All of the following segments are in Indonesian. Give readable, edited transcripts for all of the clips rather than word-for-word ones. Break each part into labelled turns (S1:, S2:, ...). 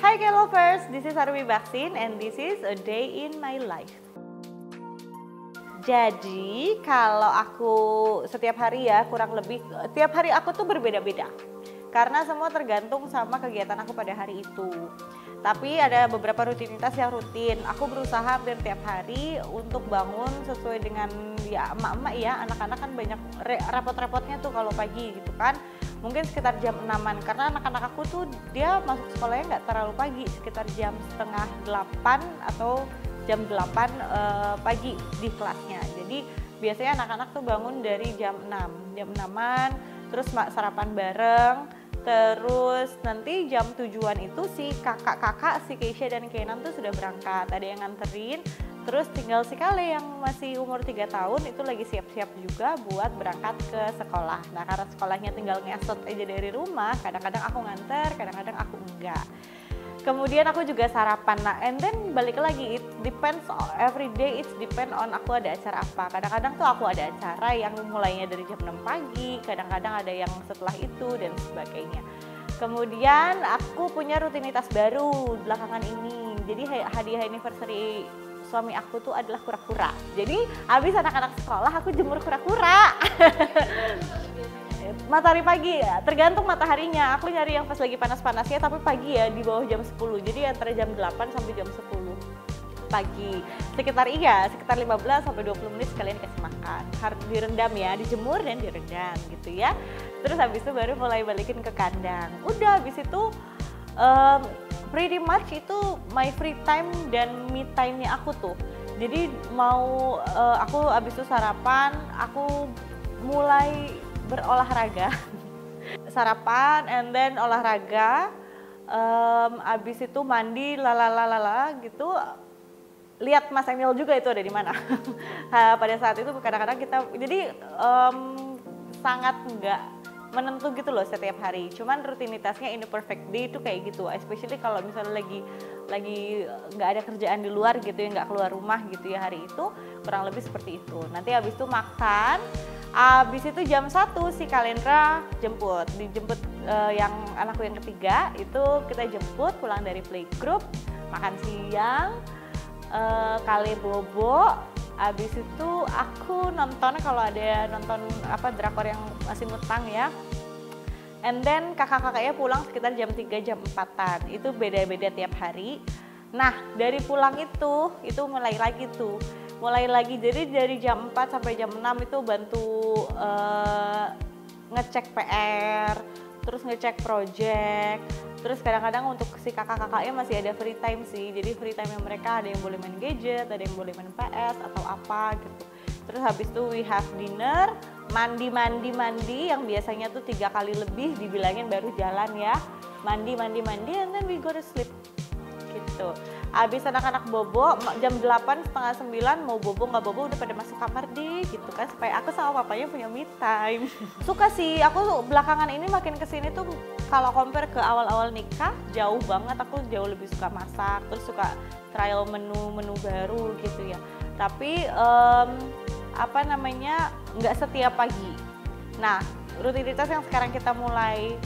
S1: Hai K-Lovers, this is Arwi Baksin and this is a day in my life. Jadi kalau aku setiap hari ya kurang lebih, tiap hari aku tuh berbeda-beda. Karena semua tergantung sama kegiatan aku pada hari itu. Tapi ada beberapa rutinitas yang rutin. Aku berusaha hampir tiap hari untuk bangun sesuai dengan ya emak-emak ya, anak-anak kan banyak repot-repotnya tuh kalau pagi gitu kan. Mungkin sekitar jam 6-an karena anak-anak aku tuh dia masuk sekolahnya nggak terlalu pagi, sekitar jam setengah 8 atau jam 8 pagi di kelasnya. Jadi biasanya anak-anak tuh bangun dari jam 6-an, terus sarapan bareng. Terus nanti jam 7-an itu si kakak-kakak, si Keisha dan Kenan tuh sudah berangkat, ada yang nganterin. Terus tinggal si Kale yang masih umur 3 tahun itu lagi siap-siap juga buat berangkat ke sekolah. Nah karena sekolahnya tinggal ngesot aja dari rumah, kadang-kadang aku nganter, kadang-kadang aku enggak. Kemudian aku juga sarapan, nah and then balik lagi, it depends every day, it depend on aku ada acara apa. Kadang-kadang tuh aku ada acara yang mulainya dari jam 6 pagi, kadang-kadang ada yang setelah itu dan sebagainya. Kemudian aku punya rutinitas baru belakangan ini, jadi hadiah anniversary suami aku tuh adalah kura-kura. Jadi habis anak-anak sekolah aku jemur kura-kura. Matahari pagi ya, tergantung mataharinya. Aku nyari yang pas lagi panas-panasnya tapi pagi ya, di bawah jam 10. Jadi antara jam 8 sampai jam 10 pagi. Sekitar 15 sampai 20 menit sekalian dikasih makan. Harus direndam ya, dijemur dan direndam gitu ya. Terus habis itu baru mulai balikin ke kandang. Udah habis itu pretty much itu my free time dan me time-nya aku tuh. Jadi mau aku habis itu sarapan, aku mulai berolahraga. Sarapan and then olahraga, habis itu mandi lalalala gitu. Lihat Mas Emil juga itu ada di mana. Pada saat itu kadang-kadang kita jadi sangat enggak menentu gitu loh setiap hari. Cuman rutinitasnya in the perfect day itu kayak gitu. Especially kalau misalnya lagi nggak ada kerjaan di luar gitu ya, nggak keluar rumah gitu ya hari itu, kurang lebih seperti itu. Nanti habis itu makan, habis itu jam 1 si Kalendra dijemput yang anakku yang ketiga itu kita jemput pulang dari playgroup, makan siang, kali bobo. Habis itu aku nonton kalau ada nonton drakor yang masih ngutang ya. And then kakak-kakaknya pulang sekitar jam 3 jam 4-an. Itu beda-beda tiap hari. Nah, dari pulang itu mulai lagi tuh. Mulai lagi jadi dari jam 4 sampai jam 6 itu bantu ngecek PR, terus ngecek project. Terus kadang-kadang untuk si kakak-kakaknya masih ada free time sih. Jadi free time yang mereka ada yang boleh main gadget, ada yang boleh main PS atau apa gitu. Terus habis itu we have dinner, mandi yang biasanya tuh 3 kali lebih dibilangin baru jalan ya. Mandi and then we go to sleep gitu. Habis anak-anak bobo jam 8 setengah 9 mau bobo nggak bobo udah pada masuk kamar deh gitu kan, supaya aku sama papanya punya me time. Suka sih aku belakangan ini makin kesini tuh kalau compare ke awal-awal nikah jauh banget, aku jauh lebih suka masak, terus suka trial menu baru gitu ya. Tapi nggak setiap pagi. Nah rutinitas yang sekarang kita mulai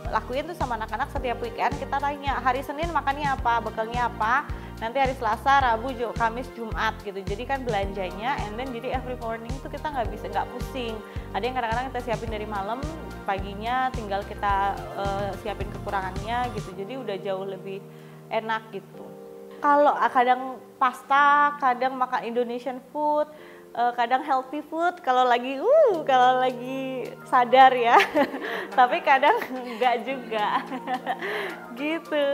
S1: lakuin tuh sama anak-anak setiap weekend, kita tanya hari Senin makannya apa, bekalnya apa, nanti hari Selasa, Rabu, Kamis, Jumat gitu. Jadi kan belanjanya and then jadi every morning tuh kita nggak pusing. Ada yang kadang-kadang kita siapin dari malam, paginya tinggal kita siapin kekurangannya gitu. Jadi udah jauh lebih enak gitu. Kalau kadang pasta, kadang makan Indonesian food, kadang healthy food kalau lagi sadar ya. Tapi kadang enggak juga. Gitu.